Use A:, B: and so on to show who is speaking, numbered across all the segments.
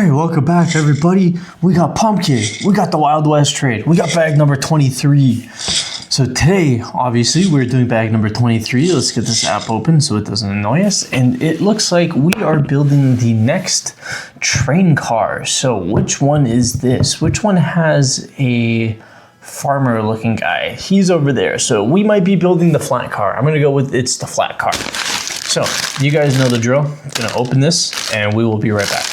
A: Alright, welcome back everybody. We got Pumpkin, we got the Wild West trade, we got bag number 23. So today, obviously, we're doing bag number 23. Let's get this app open so it doesn't annoy us. And it looks like we are building the next train car. So which one is this? Which one has a farmer looking guy? He's over there. So we might be building the flat car. I'm gonna go with it's the flat car. So you guys know the drill. I'm gonna open this and we will be right back.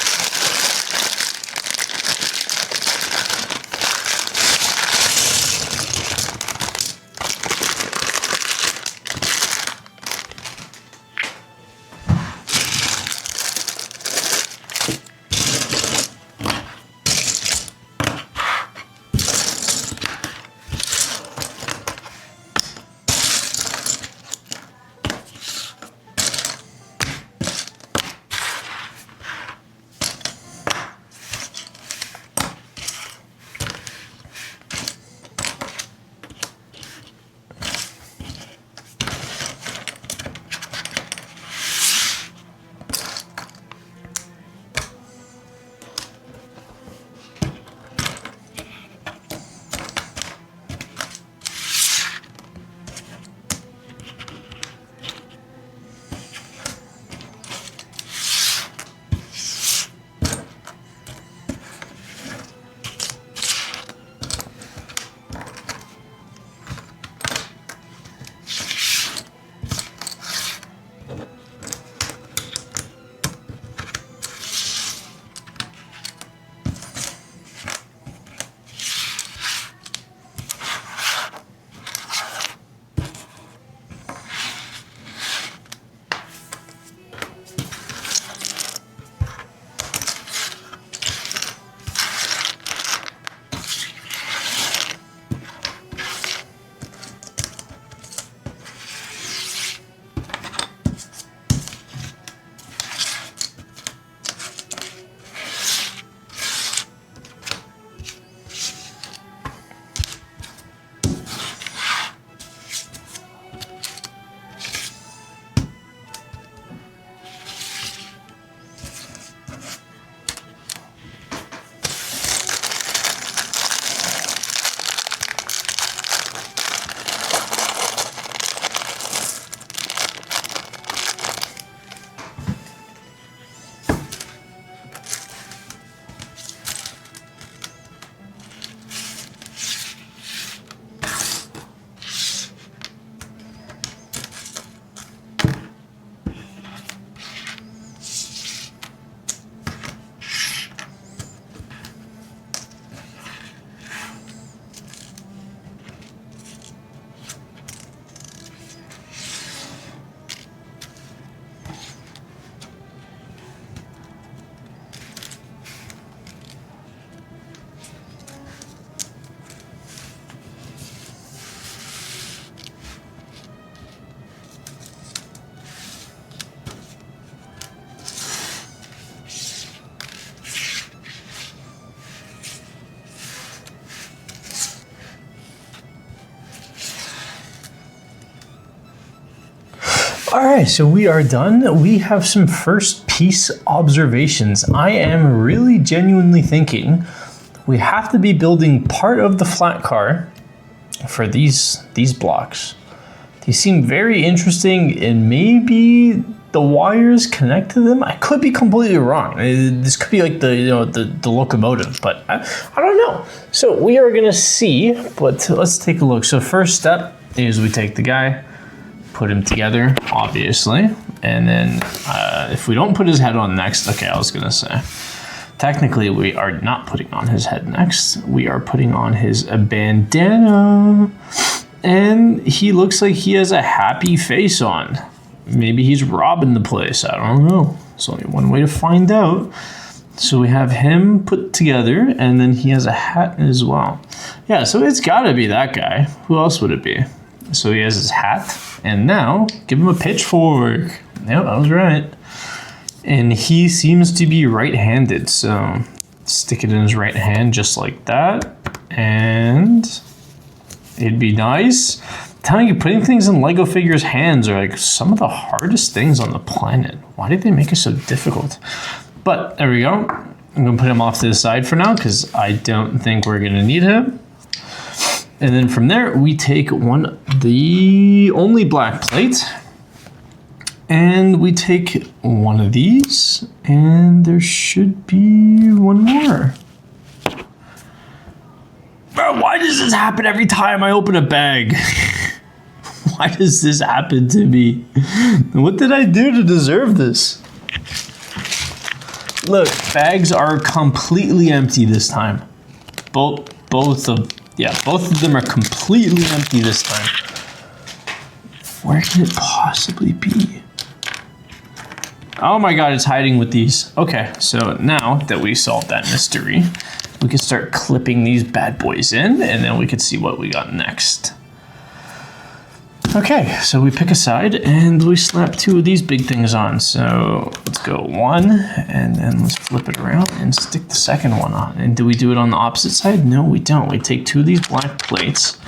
A: All right, so we are done. We have some first piece observations. I am really genuinely thinking we have to be building part of the flat car for these blocks. They seem very interesting and maybe the wires connect to them. I could be completely wrong. This could be like the locomotive, but I don't know. So we are gonna see, but let's take a look. So first step is we take the guy, put him together, obviously. And then if we don't put his head on next, okay, I was gonna say, technically we are not putting on his head next. We are putting on his bandana. And he looks like he has a happy face on. Maybe he's robbing the place, I don't know. There's only one way to find out. So we have him put together and then he has a hat as well. Yeah, so it's gotta be that guy. Who else would it be? So he has his hat, and now give him a pitchfork. Yep, I was right. And he seems to be right-handed, so stick it in his right hand just like that, and it'd be nice. I'm telling you, putting things in Lego figures' hands are like some of the hardest things on the planet. Why did they make it so difficult? But there we go. I'm gonna put him off to the side for now because I don't think we're gonna need him. And then from there, we take the only black plate, and we take one of these, and there should be one more. Bro, why does this happen every time I open a bag? Why does this happen to me? What did I do to deserve this? Look, bags are completely empty this time. Both of them are completely empty this time. Where can it possibly be? Oh my God, it's hiding with these. Okay, so now that we solved that mystery, we can start clipping these bad boys in, and then we can see what we got next. Okay, so we pick a side and we slap two of these big things on. So let's go one, and then let's flip it around and stick the second one on. And do we do it on the opposite side? No, we don't. We take two of these black plates,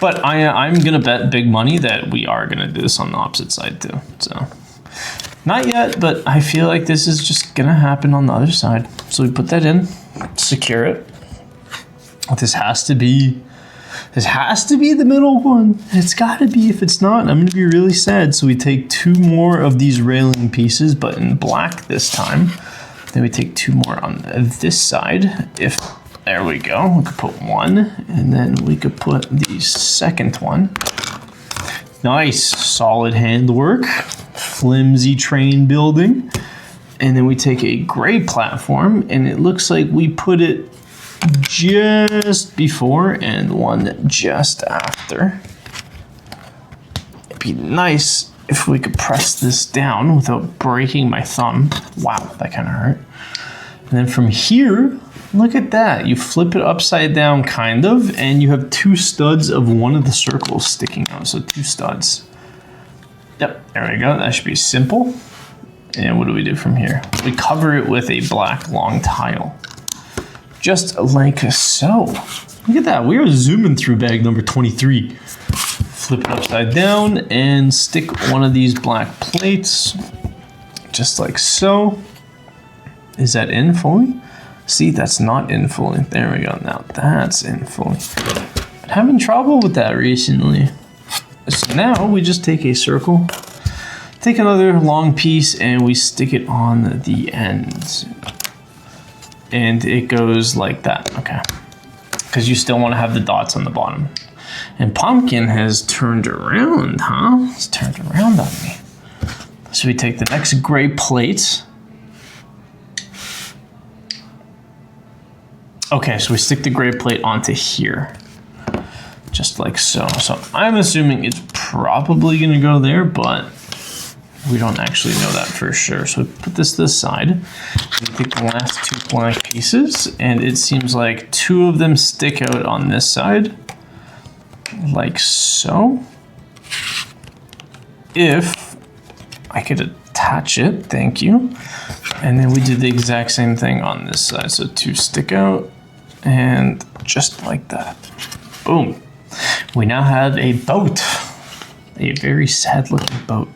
A: but I'm gonna bet big money that we are gonna do this on the opposite side too. So not yet, but I feel like this is just gonna happen on the other side. So we put that in, secure it. This has to be the middle one. It's gotta be. If it's not, I'm gonna be really sad. So we take two more of these railing pieces, but in black this time. Then we take two more on this side. There we go. We could put one, and then we could put the second one. Nice, solid handwork, flimsy train building. And then we take a gray platform, and it looks like we put it just before and one just after. It'd be nice if we could press this down without breaking my thumb. Wow, that kind of hurt. And then from here, look at that. You flip it upside down, kind of, and you have two studs of one of the circles sticking out. So two studs. Yep, there we go. That should be simple. And what do we do from here? We cover it with a black long tile. Just like so. Look at that. We are zooming through bag number 23. Flip it upside down and stick one of these black plates. Just like so. Is that in fully? See, that's not in fully. There we go. Now that's in fully. Been having trouble with that recently. So now we just take a circle, take another long piece, and we stick it on the ends. And it goes like that, okay? Because you still want to have the dots on the bottom. And Pumpkin has turned around, huh? It's turned around on me. So we take the next gray plate. Okay, so we stick the gray plate onto here. Just like so. So I'm assuming it's probably gonna go there, but we don't actually know that for sure. So we put this to the side. We take the last two black pieces, and it seems like two of them stick out on this side, like so. If I could attach it, thank you. And then we do the exact same thing on this side. So two stick out, and just like that. Boom. We now have a boat, a very sad looking boat.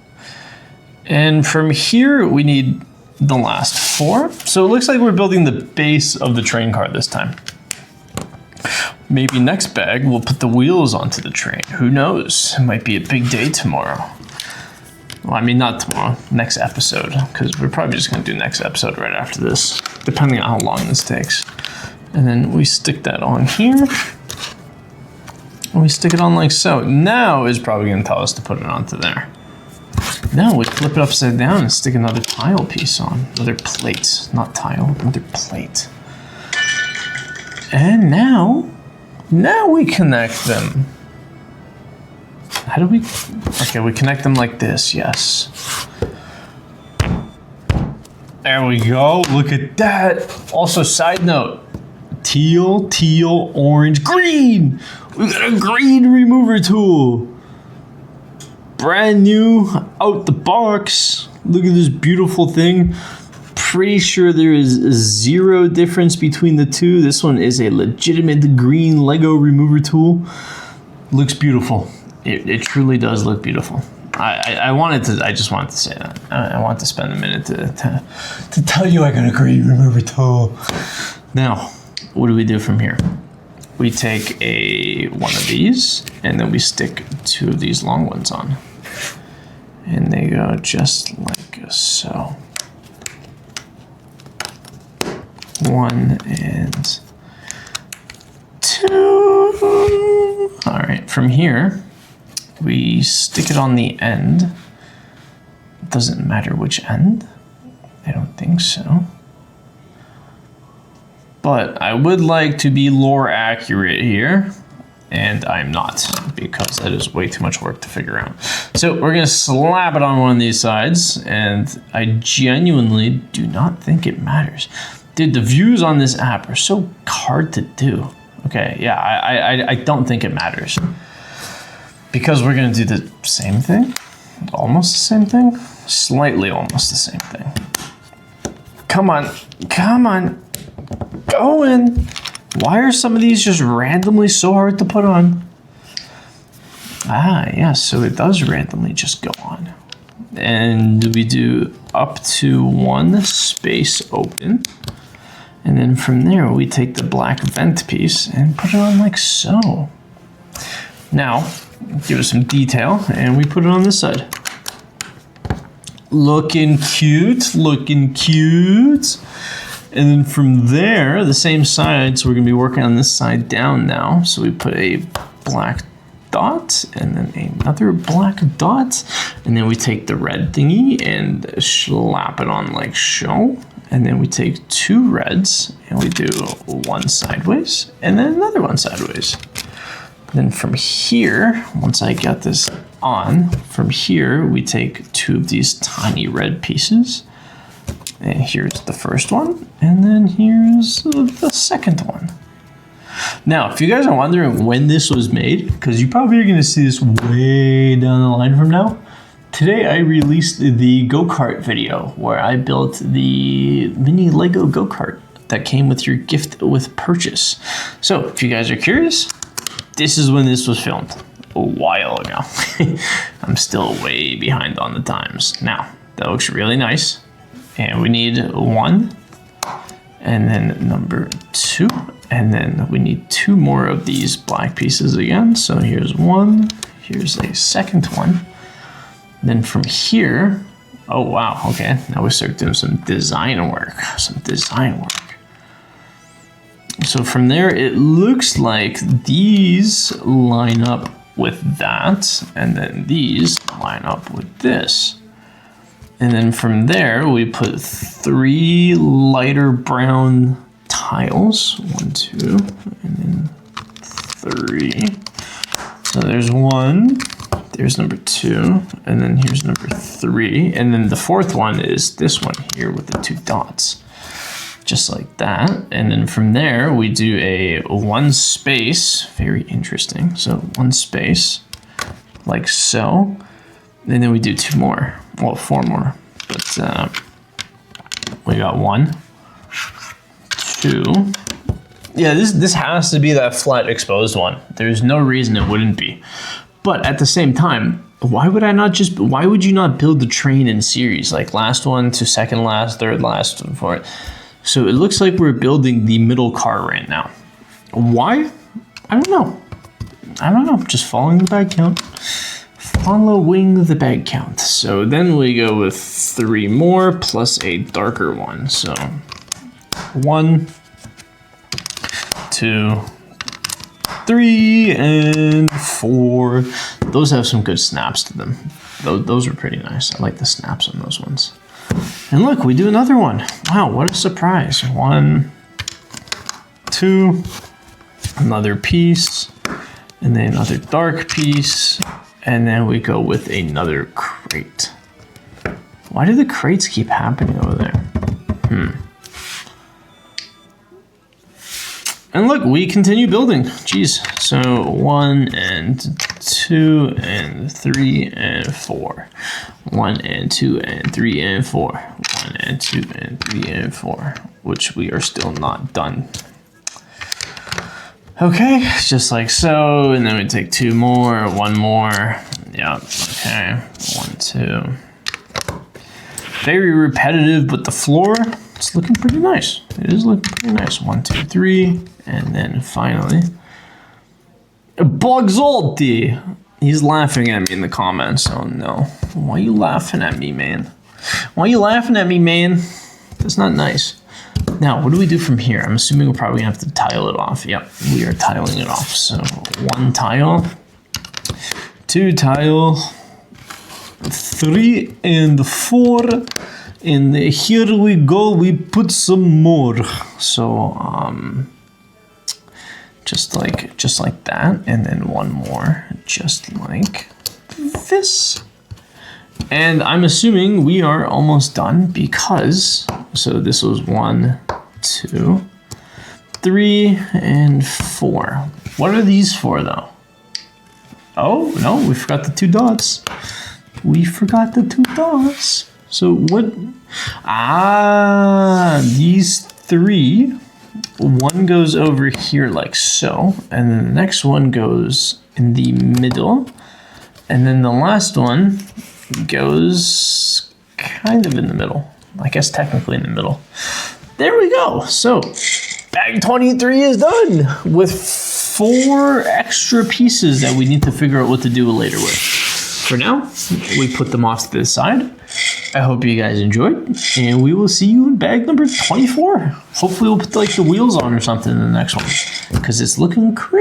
A: And from here, we need the last four. So it looks like we're building the base of the train car this time. Maybe next bag, we'll put the wheels onto the train. Who knows? It might be a big day tomorrow. Well, I mean, not tomorrow, next episode, because we're probably just gonna do next episode right after this, depending on how long this takes. And then we stick that on here. And we stick it on like so. Now is probably gonna tell us to put it onto there. No, we flip it upside down and stick another tile piece on. Another plate, not tile, another plate. And now we connect them. How do we, okay, we connect them like this, yes. There we go, look at that. Also, side note, teal, orange, green. We got a green remover tool. Brand new, out the box. Look at this beautiful thing. Pretty sure there is zero difference between the two. This one is a legitimate green Lego remover tool. Looks beautiful. It truly does look beautiful. I just wanted to say that. I want to spend a minute to tell you I got a great remember tool. Now, what do we do from here? We take one of these, and then we stick 2 of these long ones on. And they go just like so. 1 and 2. All right, from here, we stick it on the end. It doesn't matter which end. I don't think so. But I would like to be lore accurate here, and I'm not, because that is way too much work to figure out. So we're gonna slap it on one of these sides, and I genuinely do not think it matters. Dude, the views on this app are so hard to do. Okay, yeah, I don't think it matters. Because we're gonna do the same thing, almost the same thing, slightly almost the same thing. Come on, come on. Go in. Why are some of these just randomly so hard to put on? Ah, yeah, so it does randomly just go on. And we do up to 1 space open. And then from there, we take the black vent piece and put it on like so. Now, give it some detail, and we put it on this side. Looking cute, looking cute. And then from there, the same side, so we're gonna be working on this side down now. So we put a black dot and then another black dot. And then we take the red thingy and slap it on like so. And then we take 2 reds and we do 1 sideways and then another 1 sideways. Then from here, once I got this on, from here, we take 2 of these tiny red pieces. And here's the first one, and then here's the second one. Now, if you guys are wondering when this was made, because you probably are gonna see this way down the line from now, today I released the go-kart video where I built the mini Lego go-kart that came with your gift with purchase. So if you guys are curious, this is when this was filmed, a while ago. I'm still way behind on the times. Now, that looks really nice. And we need 1, and then number 2, and then we need 2 more of these black pieces again. So here's 1, here's a second one. Then from here, oh wow, okay, now we start doing some design work, So from there, it looks like these line up with that, and then these line up with this. And then from there, we put 3 lighter brown tiles. 1, 2, and then 3. So there's 1, there's number 2, and then here's number 3. And then the 4th one is this one here with the 2 dots. Just like that. And then from there, we do a 1 space, very interesting. So 1 space, like so. And then we do 2 more. Well, 4 more, but we got 1, 2. Yeah, this has to be that flat exposed one. There's no reason it wouldn't be. But at the same time, why would you not build the train in series? Like last one to second last, third last, fourth. So it looks like we're building the middle car right now. Why? I don't know. Just following the bag count. Following the bag count. So then we go with 3 more plus a darker one. So 1, 2, 3, and 4. Those have some good snaps to them. Those are pretty nice. I like the snaps on those ones. And look, we do another one. Wow, what a surprise. 1, 2, another piece, and then another dark piece. And then we go with another crate. Why do the crates keep happening over there? And look, we continue building. Jeez. So 1 and 2 and 3 and 4. 1 and 2 and 3 and 4. 1 and 2 and 3 and 4. Which we are still not done. Okay, just like so. And then we take 2 more, 1 more. Yep. Okay. 1, 2. Very repetitive, but the floor, it's looking pretty nice. It is looking pretty nice. 1, 2, 3. And then finally, Bugsalty. He's laughing at me in the comments. Oh no. Why are you laughing at me, man? Why are you laughing at me, man? That's not nice. Now, what do we do from here? I'm assuming we're probably gonna have to tile it off. Yep, we are tiling it off. So 1 tile, 2 tile, 3 and 4. And here we go, we put some more. So, just like that. And then 1 more, just like this. And I'm assuming we are almost done because, so this was 1, 2, 3, and 4. What are these for though? Oh, no, we forgot the 2 dots. We forgot the 2 dots. So what? Ah, these 3. 1 goes over here like so, and then the next one goes in the middle, and then the last one goes kind of in the middle. I guess technically in the middle. There we go. So bag 23 is done with 4 extra pieces that we need to figure out what to do later with. For now, we put them off to the side. I hope you guys enjoyed, and we will see you in bag number 24. Hopefully we'll put like the wheels on or something in the next one, because it's looking crazy.